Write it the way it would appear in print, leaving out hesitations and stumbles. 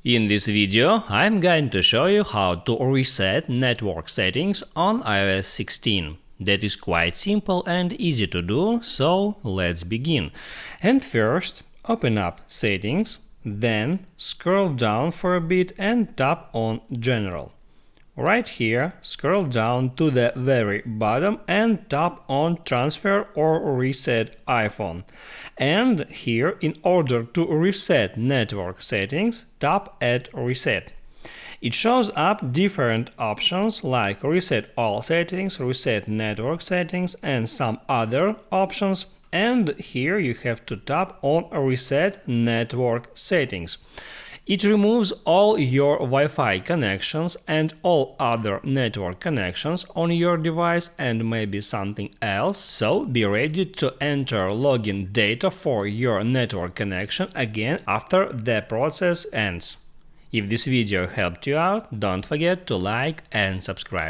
In this video, I'm going to show you how to reset network settings on iOS 16. That is quite simple and easy to do, so let's begin. And first, open up Settings, then scroll down for a bit and tap on General. Right here, scroll down to the very bottom and tap on Transfer or Reset iPhone. And here, in order to reset network settings, tap Add Reset. It shows up different options like Reset All Settings, Reset Network Settings, and some other options. And here you have to tap on Reset Network Settings. It removes all your Wi-Fi connections and all other network connections on your device and maybe something else, so be ready to enter login data for your network connection again after the process ends. If this video helped you out, don't forget to like and subscribe.